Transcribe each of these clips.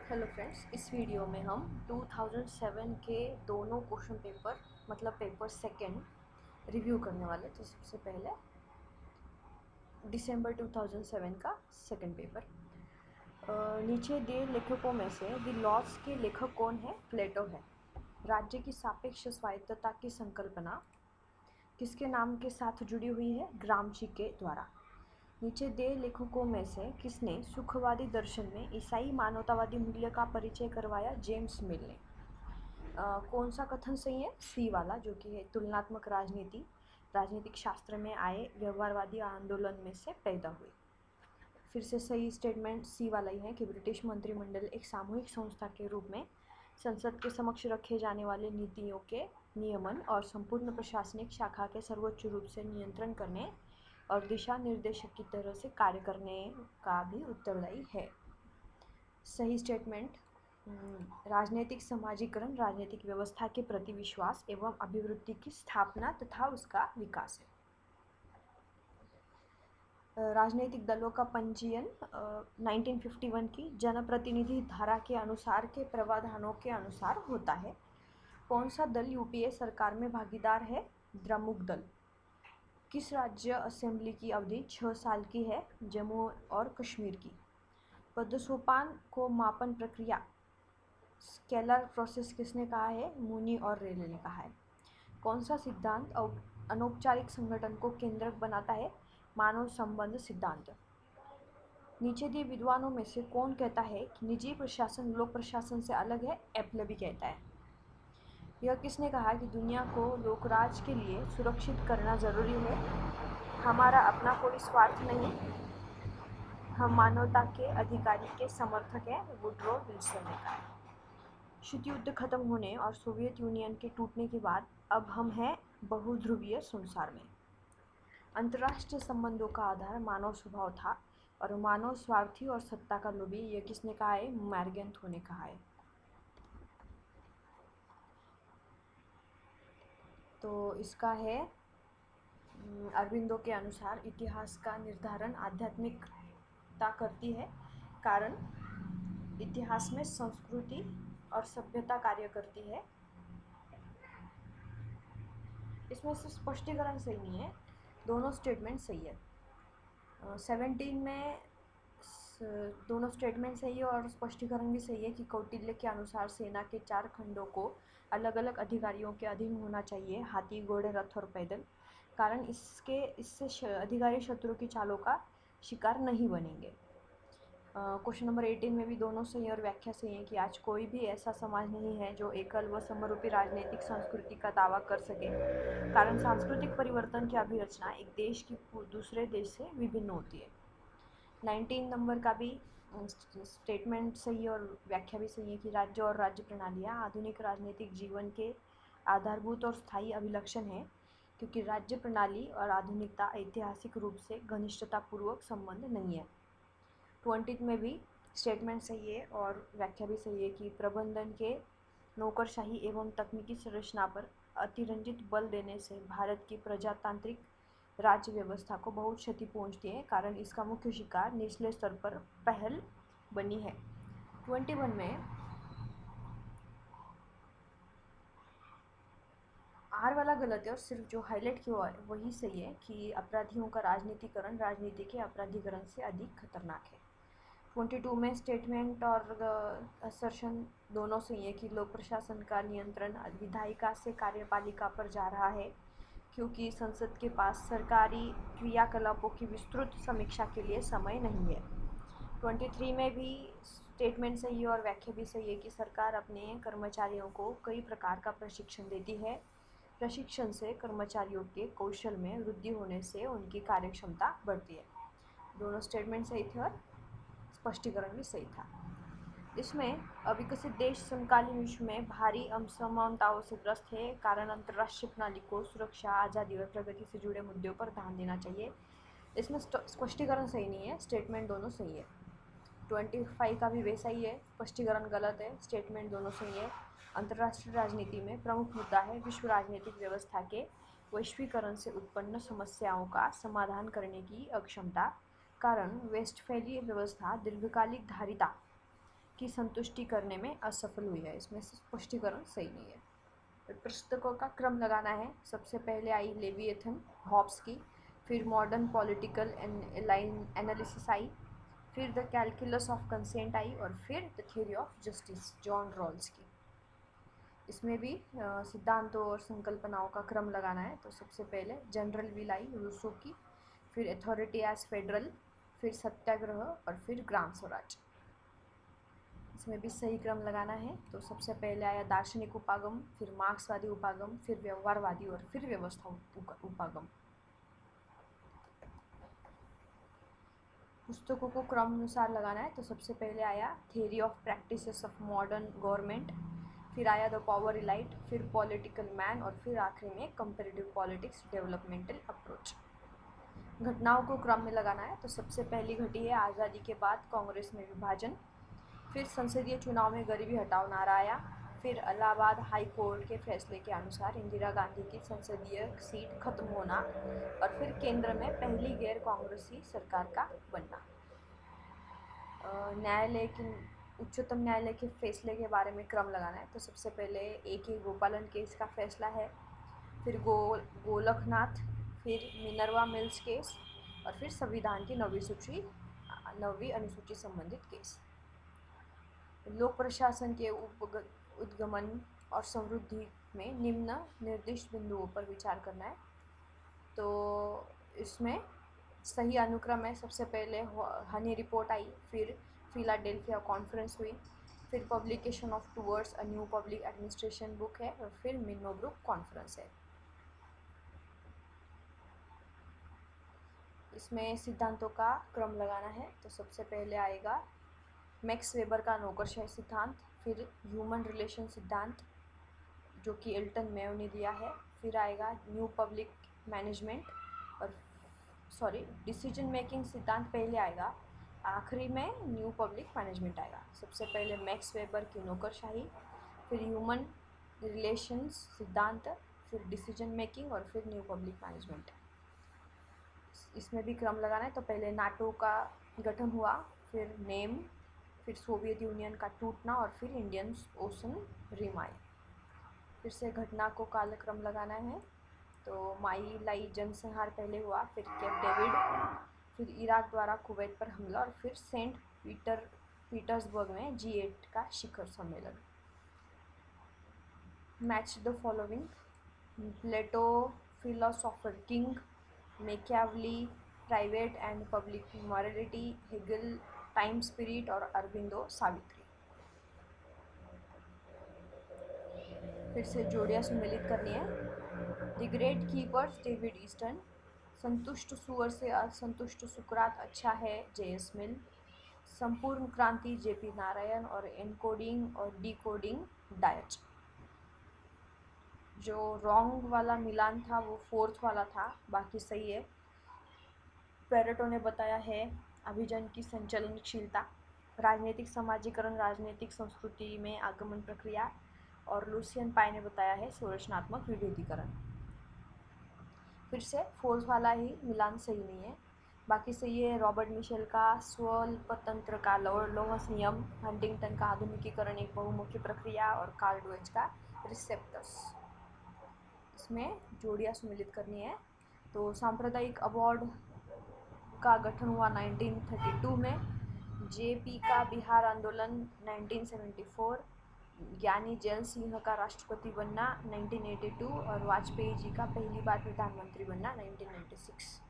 Hello friends, इस video में हम 2007 के दोनों क्वेश्चन पेपर मतलब पेपर सेकंड रिव्यू करने वाले। तो सबसे पहले दिसंबर 2007 का सेकंड पेपर। नीचे दिए लेखकों में से द लॉस के लेखक कौन है? प्लेटो है। राज्य की सापेक्ष स्वायत्तता की संकल्पना किसके नाम के साथ जुड़ी हुई है? ग्रामची के द्वारा। नीचे दे लेखकों में से किसने सुखवादी दर्शन में ईसाई मानवतावादी मूल्य का परिचय करवाया? जेम्स मिल ने। कौन सा कथन सही है? सी वाला, जो कि है तुलनात्मक राजनीति राजनीतिक शास्त्र में आए व्यवहारवादी आंदोलन में से पैदा हुई। फिर से सही स्टेटमेंट सी वाला ही है कि ब्रिटिश मंत्रिमंडल एक सामूहिक संस्था के रूप में संसद के समक्ष रखे जाने वाले नीतियों के नियमन और संपूर्ण प्रशासनिक शाखा के सर्वोच्च रूप से नियंत्रण करने और दिशा निर्देशक की तरह से कार्य करने का भी उत्तरदायी है। सही स्टेटमेंट राजनीतिक समाजीकरण राजनीतिक व्यवस्था के प्रति विश्वास एवं अभिवृद्धि की स्थापना तथा उसका विकास है। राजनीतिक दलों का पंजीयन 1951 की जनप्रतिनिधि धारा के अनुसार के प्रावधानों के अनुसार होता है। कौन सा दल यूपीए सरकार में भागीदार है? द्रमुक दल। किस राज्य असेंबली की अवधि 6 साल की है? जम्मू और कश्मीर की। पदसोपान को मापन प्रक्रिया स्केलर प्रोसेस किसने कहा है? मूनी और रेले ने कहा है। कौन सा सिद्धांत अनौपचारिक संगठन को केंद्रक बनाता है? मानव संबंध सिद्धांत। नीचे दिए विद्वानों में से कौन कहता है कि निजी प्रशासन लोक प्रशासन से अलग है? एप्लेबी कहता है। यह किसने कहा कि दुनिया को लोकराज के लिए सुरक्षित करना जरूरी है? हमारा अपना कोई स्वार्थ नहीं, हम मानवता के अधिकारी के समर्थक हैं, वुड्रो विल्सन ने कहा। शीत युद्ध खत्म होने और सोवियत यूनियन के टूटने के बाद अब हम हैं बहुध्रुवीय संसार में। अंतर्राष्ट्रीय संबंधों का आधार मानव स्वभाव था और मानव स्वार्थी और सत्ता का लोभी। यह किसने कहा है? मैर्गेंथो ने कहा है। तो इसका है अरविंदो के अनुसार इतिहास का निर्धारण आध्यात्मिकता करती है, कारण इतिहास में संस्कृति और सभ्यता कार्य करती है। इसमें से स्पष्टीकरण सही नहीं है, दोनों स्टेटमेंट सही है। 17 में दोनों स्टेटमेंट सही है और स्पष्टीकरण भी सही है कि कौटिल्य के अनुसार सेना के 4 खंडों को अलग अलग अधिकारियों के अधीन होना चाहिए, हाथी, घोड़े, रथ और पैदल, कारण इससे अधिकारी शत्रु की चालों का शिकार नहीं बनेंगे। क्वेश्चन नंबर 18 में भी दोनों सही और व्याख्या सही है कि आज कोई भी ऐसा समाज नहीं है जो एकल व समरूपी राजनीतिक संस्कृति का दावा कर सके, कारण सांस्कृतिक परिवर्तन की अभिरचना एक देश की दूसरे देश से विभिन्न होती है। 19 नंबर का भी स्टेटमेंट सही और व्याख्या भी सही है कि राज्य और राज्य प्रणालियाँ आधुनिक राजनीतिक जीवन के आधारभूत और स्थायी अभिलक्षण है, क्योंकि राज्य प्रणाली और आधुनिकता ऐतिहासिक रूप से घनिष्ठतापूर्वक संबंध नहीं है। 20 में भी स्टेटमेंट सही है और व्याख्या भी सही है कि प्रबंधन के नौकरशाही एवं तकनीकी संरचना पर अतिरंजित बल देने से भारत की प्रजातांत्रिक राज्य व्यवस्था को बहुत क्षति पहुंचती है, कारण इसका मुख्य शिकार निचले स्तर पर पहल बनी है। 21 में आर वाला गलत है और सिर्फ जो हाईलाइट किया हुआ है वही सही है कि अपराधियों का राजनीतिकरण राजनीति के अपराधीकरण से अधिक खतरनाक है। 22 में स्टेटमेंट और असर्शन दोनों सही है कि लोक प्रशासन का नियंत्रण विधायिका से कार्यपालिका पर जा रहा है, क्योंकि संसद के पास सरकारी क्रियाकलापों की विस्तृत समीक्षा के लिए समय नहीं है। 23 में भी स्टेटमेंट सही है और व्याख्या भी सही है कि सरकार अपने कर्मचारियों को कई प्रकार का प्रशिक्षण देती है, प्रशिक्षण से कर्मचारियों के कौशल में वृद्धि होने से उनकी कार्यक्षमता बढ़ती है। दोनों स्टेटमेंट सही थे और स्पष्टीकरण भी सही था। इसमें अविकसित देश समकालीन विश्व में भारी असमानताओं से ग्रस्त है, कारण अंतर्राष्ट्रीय प्रणाली को सुरक्षा, आज़ादी और प्रगति से जुड़े मुद्दों पर ध्यान देना चाहिए। इसमें स्पष्टीकरण सही नहीं है, स्टेटमेंट दोनों सही है। 25 का भी वैसा ही है, स्पष्टीकरण गलत है, स्टेटमेंट दोनों सही है। अंतर्राष्ट्रीय राजनीति में प्रमुख मुद्दा है विश्व राजनीतिक व्यवस्था के वैश्वीकरण से उत्पन्न समस्याओं का समाधान करने की अक्षमता, कारण वेस्टफैलीय व्यवस्था दीर्घकालिक धारिता की संतुष्टि करने में असफल हुई है। इसमें से स्पष्टीकरण सही नहीं है। पुस्तकों का क्रम लगाना है। सबसे पहले आई लेविएथन हॉब्स की, फिर मॉडर्न पॉलिटिकल एनालिसिस आई, फिर द कैलकुलस ऑफ कंसेंट आई और फिर the theory of justice John Rawls की। इसमें भी सिद्धांतों और संकल्पनाओं का क्रम लगाना है। तो सबसे पहले जनरल विल आई रूसो की, फिर अथॉरिटी एज फेडरल, फिर सत्याग्रह और फिर ग्राम स्वराज। इसमें भी सही क्रम लगाना है। तो सबसे पहले आया दार्शनिक उपागम, फिर मार्क्सवादी उपागम, फिर व्यवहारवादी और फिर व्यवस्था उपागम। पुस्तकों को क्रम अनुसार लगाना है। तो सबसे पहले आया theory of practices of modern government, फिर आया द पावर इलाइट, फिर पॉलिटिकल मैन और फिर आखिरी में कंपेरेटिव पॉलिटिक्स डेवलपमेंटल अप्रोच। घटनाओं को क्रम में लगाना है। तो सबसे पहली घटी है आज़ादी के बाद कांग्रेस में विभाजन, फिर संसदीय चुनाव में गरीबी हटाओ नारा आया, फिर इलाहाबाद हाई कोर्ट के फैसले के अनुसार इंदिरा गांधी की संसदीय सीट खत्म होना और फिर केंद्र में पहली गैर कांग्रेसी सरकार का बनना। न्यायालय की उच्चतम न्यायालय के फैसले के बारे में क्रम लगाना है। तो सबसे पहले A.K. गोपालन केस का फैसला है, फिर गोलकनाथ, फिर मिनर्वा मिल्स केस और फिर संविधान की 9वीं अनुसूची संबंधित केस। लोक प्रशासन के उद्गमन और समृद्धि में निम्न निर्दिष्ट बिंदुओं पर विचार करना है। तो इसमें सही अनुक्रम है। सबसे पहले हनी रिपोर्ट आई, फिर फिलाडेल्फिया कॉन्फ्रेंस हुई, फिर publication of towards a new public administration book है और फिर मिनोब्रुक कॉन्फ्रेंस है। इसमें सिद्धांतों का क्रम लगाना है। तो सबसे पहले आएगा मैक्स वेबर का नौकरशाही सिद्धांत, फिर ह्यूमन रिलेशन सिद्धांत जो कि एल्टन मेयो ने दिया है, फिर आएगा न्यू पब्लिक मैनेजमेंट और डिसीजन मेकिंग सिद्धांत पहले आएगा, आखिरी में न्यू पब्लिक मैनेजमेंट आएगा। सबसे पहले मैक्स वेबर की नौकरशाही, फिर ह्यूमन रिलेशंस सिद्धांत, फिर डिसीजन मेकिंग और फिर न्यू पब्लिक मैनेजमेंट। इसमें भी क्रम लगाना है। तो पहले नाटो का गठन हुआ, फिर नेम, फिर सोवियत यूनियन का टूटना और फिर इंडियन ओशन रिम आए। फिर से घटना को कालक्रम लगाना है। तो माई लाई जनसंहार पहले हुआ, फिर कैप डेविड, फिर इराक द्वारा कुवैत पर हमला और फिर सेंट पीटर्सबर्ग में G8 का शिखर सम्मेलन। Match the following: Plato philosopher king, Machiavelli private and public morality, Hegel time spirit और अरबिंदो सावित्री। फिर से जोड़ियाँ सम्मिलित करनी है। The great keepers David Easton, संतुष्ट सुअर से असंतुष्ट सुकरात अच्छा है J.S. मिल, संपूर्ण क्रांति J.P. नारायण और एनकोडिंग और डिकोडिंग डायच। जो रॉन्ग वाला मिलान था वो फोर्थ वाला था, बाकी सही है। पेरेटो ने बताया है अभिजन की संचलनशीलता, राजनीतिक समाजीकरण राजनीतिक संस्कृति में आगमन प्रक्रिया, और लुसियन पाई ने बताया है संरचनात्मक विभेदीकरण। फिर से फोर्थ वाला ही मिलान सही नहीं है, बाकी सही है। रॉबर्ट मिशेल का स्वल्पतंत्र का लोहस नियम, हंटिंगटन का आधुनिकीकरण एक बहुमुखी प्रक्रिया और कार्ल डुएच का रिसेप्टर्स। इसमें जोड़ियाँ सम्मिलित करनी है। तो सांप्रदायिक अवार्ड का गठन हुआ 1932 में, J.P. का बिहार आंदोलन 1974, ज्ञानी जैल सिंह का राष्ट्रपति बनना 1982 और वाजपेयी जी का पहली बार प्रधानमंत्री बनना 1996।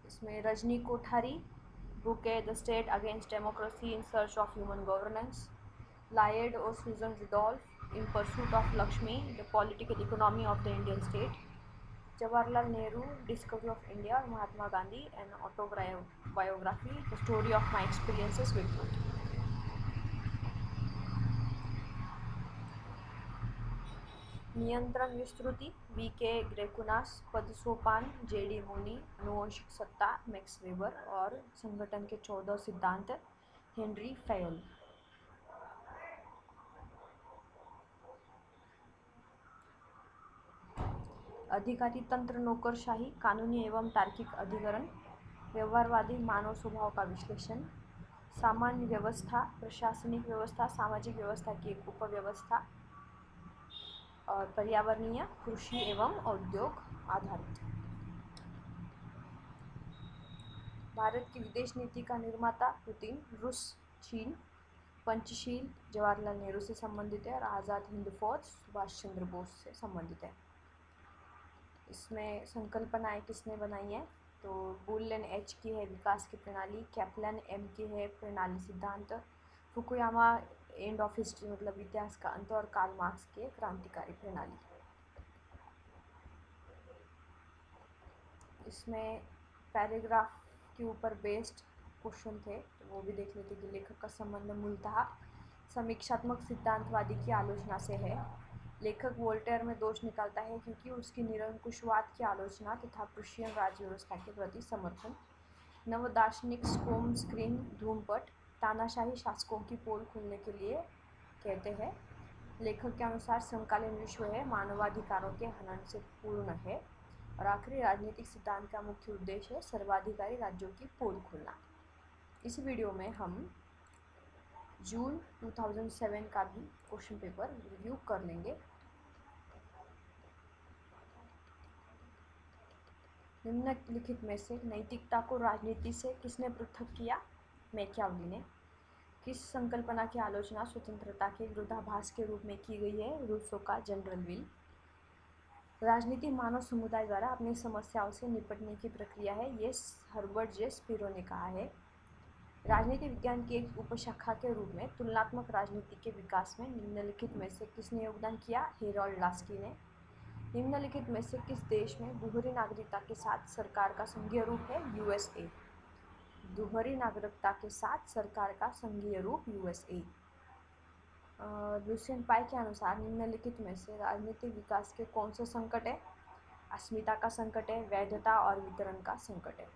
इसमें रजनी कोठारी बुक है the state against democracy in search of human governance, Lloyd और Susan Rudolph in pursuit of Lakshmi the political economy of the Indian state, Jawaharlal Nehru discovery of India और Mahatma Gandhi an autobiography the story of my experiences with truth. नियंत्रण विस्तृति V.K. ग्रेकुनास, पदसोपान J.D. Moni, अनुवंशिक सत्ता max weber और संगठन के 14 सिद्धांत हेनरी फैयल। अधिकारी तंत्र नौकरशाही, कानूनी एवं तार्किक अधिकरण, व्यवहारवादी मानव स्वभाव का विश्लेषण, सामान्य व्यवस्था, प्रशासनिक व्यवस्था, सामाजिक व्यवस्था की एक उपव्यवस्था, और पर्यावरणीय, कृषि एवं उद्योग आधारित। भारत की विदेश नीति का निर्माता पुतिन, रूस, चीन, पंचशील जवाहरलाल नेहरू से संबंधित है और आज़ाद हिंद फौज सुभाष चंद्र बोस से संबंधित है। इसमें संकल्पनाएं किसने बनाई है? तो बुलन एच की है विकास की प्रणाली, कैप्लन एम की है प्रणाली सिद्धांत, फुकुयामा एंड ऑफ हिस्ट्री मतलब इतिहास का अंत, और कार्ल मार्क्स के क्रांतिकारी प्रणाली। इसमें पैराग्राफ के ऊपर बेस्ड क्वेश्चन थे, तो वो भी देख लेते कि लेखक का संबंध मूलतः समीक्षात्मक सिद्धांतवादी की आलोचना से है। लेखक वोल्टेयर में दोष निकालता है क्योंकि उसकी निरंकुशवाद की आलोचना तथा प्रुशियन राज्य व्यवस्था के प्रति समर्थन, नवदार्शनिक स्कोम स्क्रीन धूमपट, तानाशाही शासकों की पोल खोलने के लिए कहते हैं। लेखक के अनुसार समकालीन विश्व है मानवाधिकारों के हनन से पूर्ण है, और आखिरी राजनीतिक सिद्धांत का मुख्य उद्देश्य है सर्वाधिकारी राज्यों की पोल खोलना। इस वीडियो में हम जून 2007 का भी क्वेश्चन पेपर रिव्यू कर लेंगे। निम्नलिखित में से नैतिकता को राजनीति से किसने पृथक किया? मैकियावेली ने। किस संकल्पना की आलोचना स्वतंत्रता के विरोधाभास के रूप में की गई है? रूसो का जनरल विल। राजनीति मानव समुदाय द्वारा अपनी समस्याओं से निपटने की प्रक्रिया है, ये हर्बर्ट जे स्पिरो ने कहा है। राजनीति विज्ञान की एक उपशाखा के रूप में तुलनात्मक राजनीति के विकास में निम्नलिखित में से किसने योगदान किया? हेरोल्ड लास्की ने। निम्नलिखित में से किस देश में दोहरी नागरिकता के साथ सरकार का संघीय रूप है? यूएसए। दोहरी नागरिकता के साथ सरकार का संघीय रूप यूएसए। लुसियन पाई के अनुसार निम्नलिखित में से राजनीतिक विकास के कौन से संकट है? अस्मिता का संकट है, वैधता और वितरण का संकट है।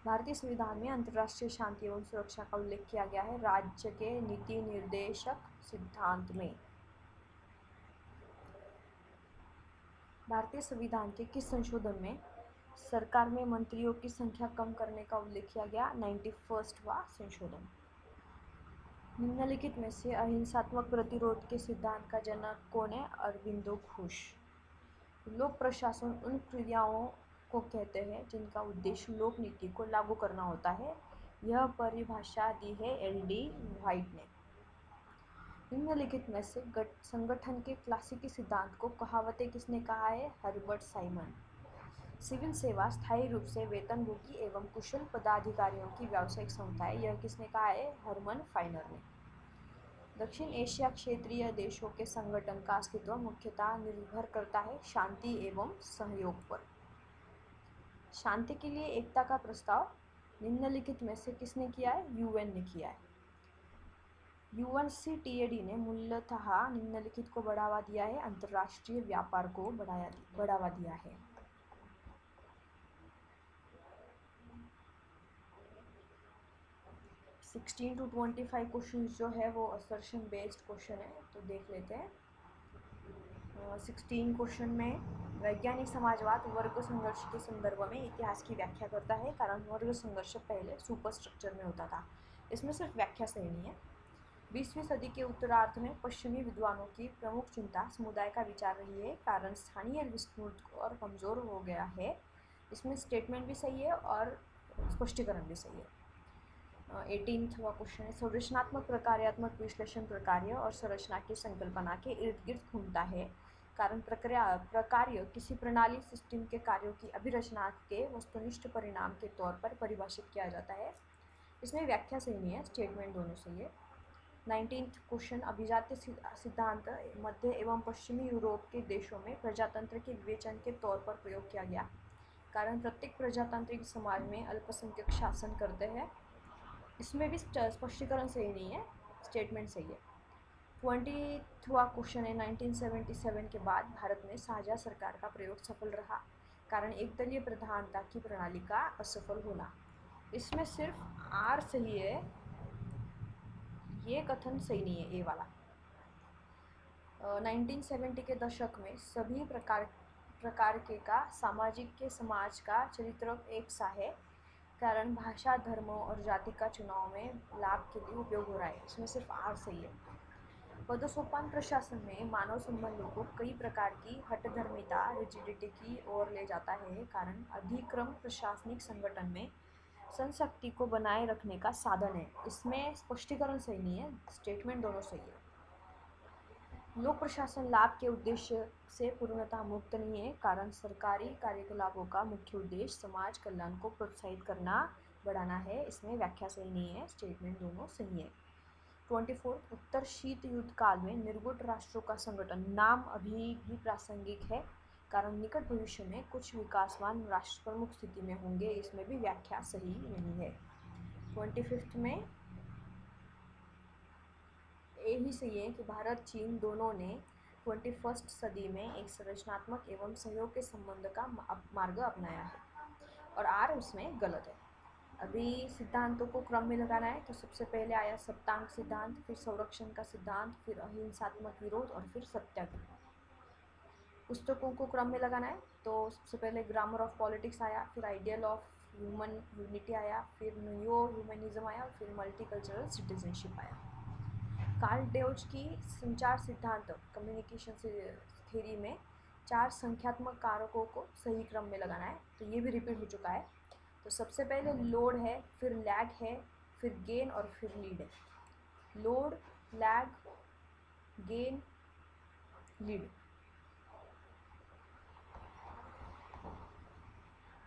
भारतीय संविधान में अंतर्राष्ट्रीय शांति एवं सुरक्षा का उल्लेख किया गया है राज्य के नीति निर्देशक सिद्धांत में। भारतीय संविधान के किस संशोधन में सरकार में मंत्रियों की संख्या कम करने का उल्लेख किया गया? 91वां संशोधन। निम्नलिखित में से अहिंसात्मक प्रतिरोध के सिद्धांत का जनक कौन है? अरविंदो घोष। लोक प्रशासन उन क्रियाओं को कहते हैं जिनका उद्देश्य लोक नीति को लागू करना होता है, यह परिभाषा दी है एल.डी. व्हाइट ने। निम्नलिखित में से संगठन के क्लासिकी सिद्धांत को कहावतें किसने कहा है? Herbert Simon. सिविल सेवा स्थायी रूप से वेतनभोगी एवं कुशल पदाधिकारियों की व्यावसायिक संस्था है, यह किसने कहा है? हरमन फाइनर ने। दक्षिण एशिया क्षेत्रीय देशों के संगठन का अस्तित्व मुख्यतः निर्भर करता है शांति एवं सहयोग पर। शांति के लिए एकता का प्रस्ताव निम्नलिखित में से किसने किया है? यूएन ने किया है। यूएनसीटीएडी ने मूलतः निम्नलिखित को बढ़ावा दिया है, अंतर्राष्ट्रीय व्यापार को बढ़ावा दिया है। सिक्सटीन टू 25 क्वेश्चन जो है वो असर्शन बेस्ड क्वेश्चन है, तो देख लेते हैं। 16 क्वेश्चन में वैज्ञानिक समाजवाद वर्ग संघर्ष के संदर्भ में इतिहास की व्याख्या करता है, कारण वर्ग संघर्ष पहले सुपर स्ट्रक्चर में होता था। इसमें सिर्फ व्याख्या सही नहीं है। 20वीं सदी के उत्तरार्ध में पश्चिमी विद्वानों की प्रमुख चिंता समुदाय का विचार रही है, कारण स्थानीय विस्तृत और कमज़ोर हो गया है। इसमें स्टेटमेंट भी सही है और स्पष्टीकरण भी सही है। 18वां क्वेश्चन है, संरचनात्मक प्रकार्यात्मक विश्लेषण प्रकार्य और संरचना की संकल्पना के इर्द गिर्द घूमता है, कारण प्रकार्य किसी प्रणाली सिस्टम के कार्यों की अभिरचना के वस्तुनिष्ठ परिणाम के तौर पर परिभाषित किया जाता है। इसमें व्याख्या सही नहीं है, स्टेटमेंट दोनों सही है। 19th क्वेश्चन, अभिजात्य सिद्धांत मध्य एवं पश्चिमी यूरोप के देशों में प्रजातंत्र के विवेचन के तौर पर प्रयोग किया गया, कारण प्रत्येक प्रजातांत्रिक समाज में अल्पसंख्यक शासन करते हैं। इसमें भी स्पष्टीकरण सही नहीं है, स्टेटमेंट सही है। 20वां क्वेश्चन है, 1977 के बाद भारत में साझा सरकार का प्रयोग सफल रहा, कारण एक दलीय प्रधानता की प्रणाली का असफल होना। इसमें सिर्फ आर सही है, ये कथन सही नहीं है, ए वाला। 1970 के दशक में सभी प्रकार के का सामाजिक के समाज का चरित्र एक सा है, कारण भाषा, धर्म और जाति का चुनाव में लाभ के लिए उपयोग हो रहा है। इसमें सिर्फ आर सही है। पदसोपान प्रशासन में मानव संबंधों को कई प्रकार की हठधर्मिता, रिजिडिटी की ओर ले जाता है। कारण अधिक्रम प्रशासनिक संगठन में संशक्ति को बनाए रखने का साधन है। इसमें स्पष्टीकरण सही नहीं है, स्टेटमेंट दोनों सही है। लोक प्रशासन लाभ के उद्देश्य से पूर्णतः मुक्त नहीं है। कारण सरकारी कार्यकलापों का मुख्य उद्देश्य समाज कल्याण को प्रोत्साहित करना, बढ़ाना है। इसमें व्याख्या सही नहीं है, स्टेटमेंट दोनों सही है। 24 उत्तर शीत युद्ध काल में निर्गुट राष्ट्रों का संगठन नाम अभी भी प्रासंगिक है। कारण निकट भविष्य में कुछ विकासवान राष्ट्र प्रमुख स्थिति में होंगे। इसमें भी व्याख्या सही नहीं है। 25 में यही सही है कि भारत चीन दोनों ने 21st सदी में एक संरचनात्मक एवं सहयोग के संबंध का मार्ग अपनाया है, और आर उसमें गलत है। अभी सिद्धांतों को क्रम में लगाना है, तो सबसे पहले आया सप्तांग सिद्धांत, फिर संरक्षण का सिद्धांत, फिर अहिंसात्मक विरोध और फिर सत्याग्रह। पुस्तकों को क्रम में लगाना है, तो सबसे पहले ग्रामर ऑफ पॉलिटिक्स आया, फिर आइडियल ऑफ ह्यूमन यूनिटी आया, फिर न्यू ह्यूमनिज्म आया, फिर मल्टीकल्चरल सिटीजनशिप आया। कार्ल डेउच की संचार सिद्धांत कम्युनिकेशन थ्योरी में 4 संख्यात्मक कारकों को सही क्रम में लगाना है, तो ये भी रिपीट हो चुका है। तो सबसे पहले लोड है, फिर लैग है, फिर गेन और फिर लीड है। Load, lag, gain, lead.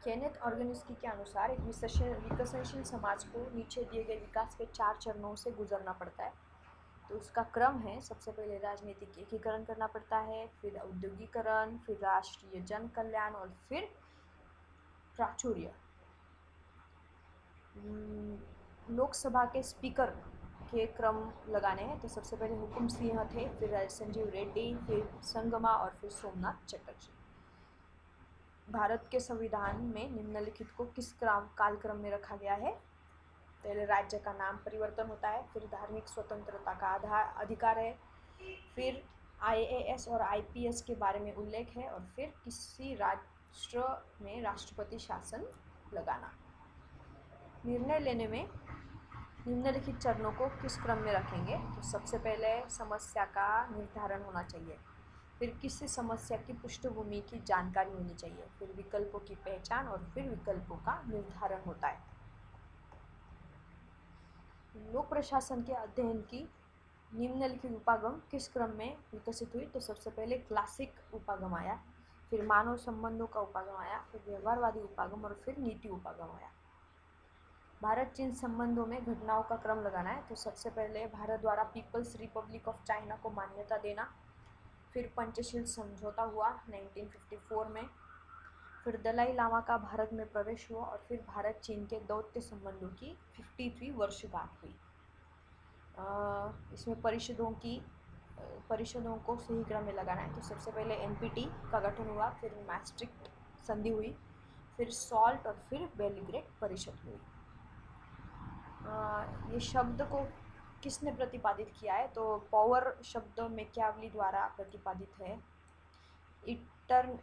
Kenneth Organski के अनुसार एक विकसनशील समाज को नीचे दिए गए विकास के 4 चरणों से गुजरना पड़ता है। तो उसका क्रम है, सबसे पहले राजनीतिक एकीकरण करना पड़ता है, फिर औद्योगिकरण, फिर राष्ट्रीय जन कल्याण और फिर प्राचुर्य। लोकसभा के स्पीकर के क्रम लगाने हैं, तो सबसे पहले हुकुम सिंह थे, फिर संजीव रेड्डी, फिर संगमा और फिर सोमनाथ चटर्जी। भारत के संविधान में निम्नलिखित को किस कालक्रम में रखा गया है? पहले राज्य का नाम परिवर्तन होता है, फिर धार्मिक स्वतंत्रता का अधिकार है, फिर IAS और IPS के बारे में उल्लेख है, और फिर किसी राष्ट्र में राष्ट्रपति शासन लगाना। निर्णय लेने में निम्नलिखित चरणों को किस क्रम में रखेंगे? तो सबसे पहले समस्या का निर्धारण होना चाहिए, फिर किसी समस्या की पृष्ठभूमि की जानकारी होनी चाहिए, फिर विकल्पों की पहचान और फिर विकल्पों का निर्धारण होता है। लोक प्रशासन के अध्ययन की निम्नलिखित उपागम किस क्रम में विकसित हुई? तो सबसे पहले क्लासिक उपागम आया, फिर मानव संबंधों का उपागम आया, फिर व्यवहारवादी उपागम और फिर नीति उपागम आया। भारत चीन संबंधों में घटनाओं का क्रम लगाना है, तो सबसे पहले भारत द्वारा पीपल्स रिपब्लिक ऑफ चाइना को मान्यता देना, फिर पंचशील समझौता हुआ 1954 में, फिर दलाई लामा का भारत में प्रवेश हुआ, और फिर भारत चीन के दौत्य संबंधों की 53वीं वर्षगांठ हुई। इसमें परिषदों को सही क्रम में लगाना है, तो सबसे पहले NPT का गठन हुआ, फिर मैस्ट्रिक्ट संधि हुई, फिर सॉल्ट और फिर बेलग्रेड परिषद हुई। ये शब्द को किसने प्रतिपादित किया है? तो पावर शब्द मैकियावली द्वारा प्रतिपादित है।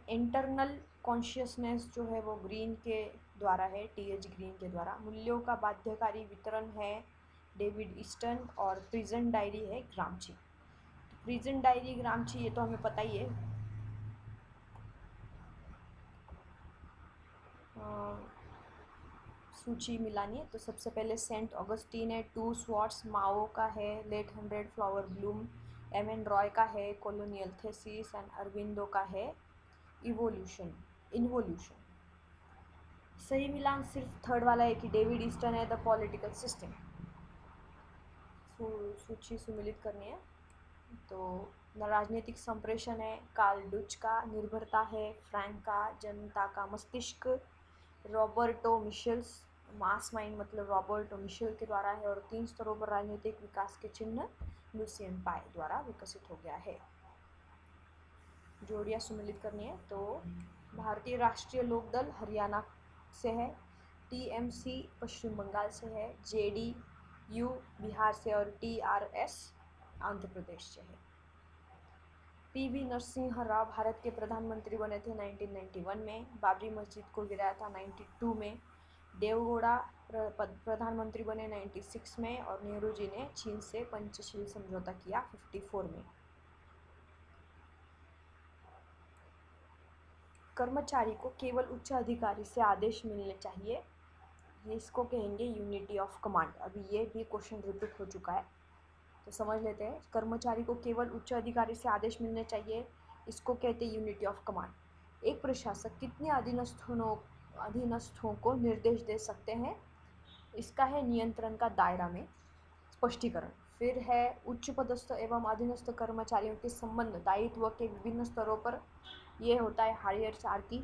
इंटरनल कॉन्शियसनेस जो है वो ग्रीन के द्वारा है, TH ग्रीन के द्वारा। मूल्यों का बाध्यकारी वितरण है डेविड ईस्टन, और प्रिजन डायरी है ग्रामची। प्रिजन डायरी ग्रामची ये तो हमें पता ही है। सूची मिलानी है, तो सबसे पहले सेंट ऑगस्टीन है, 2 स्वॉर्ड्स, माओ का है let 100 flower bloom, MN Roy का है कॉलोनियल थेसिस, एंड अरविंदो का है इन्वोल्यूशन। सही मिलान सिर्फ थर्ड वाला है कि डेविड ईस्टन है द पॉलिटिकल सिस्टम। सूची सुमिलित करनी है, तो राजनीतिक संप्रेषण है कार्ल डुच का, निर्भरता है फ्रैंक का, जनता का मस्तिष्क रॉबर्टो मिशेल्स, मास माइंड मतलब रॉबर्टो मिशेल के द्वारा है, और 3 स्तरों पर राजनीतिक विकास के चिन्ह लुसियन पाई द्वारा विकसित हो गया है। जोड़ियाँ सुमिलित करनी है, तो भारतीय राष्ट्रीय लोकदल हरियाणा से है, TMC पश्चिम बंगाल से है, JDU बिहार से, और TRS आंध्र प्रदेश से है। PV नरसिंह राव भारत के प्रधानमंत्री बने थे 1991 में, बाबरी मस्जिद को गिराया था 92 में, देवगौड़ा प्रधानमंत्री बने 96 में और नेहरू जी ने चीन से पंचशील समझौता किया 54 में। कर्मचारी को केवल उच्च अधिकारी से आदेश मिलने चाहिए, ये इसको कहेंगे यूनिटी ऑफ कमांड। अभी ये भी क्वेश्चन रिपीट हो चुका है तो समझ लेते हैं। कर्मचारी को केवल उच्च अधिकारी से आदेश मिलने चाहिए, इसको कहते हैं यूनिटी ऑफ कमांड। एक प्रशासक कितने अधीनस्थों को निर्देश दे सकते हैं, इसका है नियंत्रण का दायरा में स्पष्टीकरण। फिर है उच्च पदस्थ एवं अधीनस्थ कर्मचारियों के संबंध दायित्व के विभिन्न स्तरों पर, ये होता है हायरार्की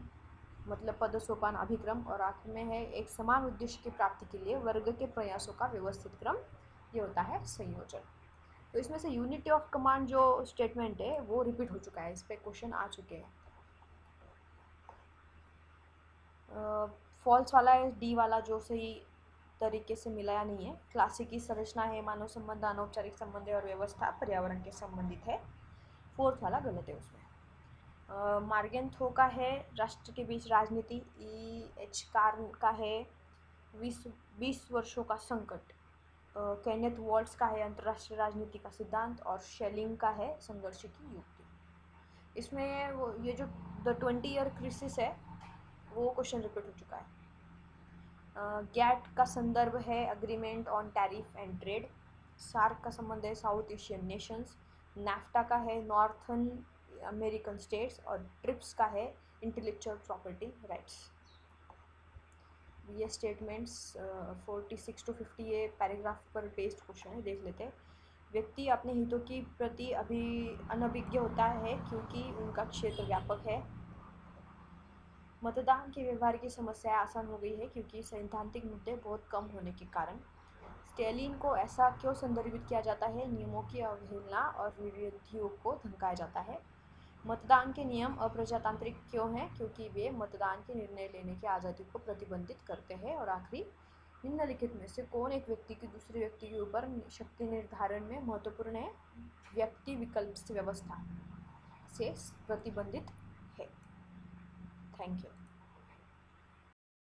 मतलब पदसोपान अभिक्रम। और आखिर में है एक समान उद्देश्य की प्राप्ति के लिए वर्ग के प्रयासों का व्यवस्थित क्रम, ये होता है संयोजन। तो इसमें से यूनिटी ऑफ कमांड जो स्टेटमेंट है वो रिपीट हो चुका है, इस पे क्वेश्चन आ चुके हैं। फॉल्स वाला है डी वाला जो सही तरीके से मिलाया नहीं है। क्लासिक की संरचना है मानव संबंध, अनौपचारिक संबंध और व्यवस्था पर्यावरण के संबंधित है। फोर्थ वाला गलत है उसमें। मार्गेंथो का है राष्ट्र के बीच राजनीति। एच कार्न का है 20 वर्षों का संकट। केनेथ वॉल्ट्स का है अंतर्राष्ट्रीय राजनीति का सिद्धांत। और शेलिंग का है संघर्ष की युक्ति। इसमें वो ये जो द 20 ईयर क्राइसिस है वो क्वेश्चन रिपीट हो चुका है। गैट का संदर्भ है agreement on tariff and trade. SAARC का संबंध है साउथ एशियन नेशंस। नाफ्टा का है नॉर्थन अमेरिकन स्टेट्स। और ट्रिप्स का है इंटेलेक्चुअल प्रॉपर्टी राइट्स। ये स्टेटमेंट्स 46 to 50 ये पैराग्राफ पर बेस्ड क्वेश्चन है, देख लेते हैं। व्यक्ति अपने हितों के प्रति अनभिज्ञ होता है क्योंकि उनका क्षेत्र व्यापक है। मतदान के व्यवहार की समस्या आसान हो गई है क्योंकि सैद्धांतिक मुद्दे बहुत कम होने के कारण। स्टेलिन को ऐसा क्यों संदर्भित किया जाता है, नियमों की अवहेलना और विरोधियों को धमकाया जाता है। मतदान के नियम अप्रजातांत्रिक क्यों हैं, क्योंकि वे मतदान के निर्णय लेने की आज़ादी को प्रतिबंधित करते हैं। और आखिरी, निम्नलिखित में से कौन एक व्यक्ति की दूसरे व्यक्ति के ऊपर शक्ति निर्धारण में महत्वपूर्ण है, व्यक्ति विकल्प व्यवस्था से प्रतिबंधित है। Thank you.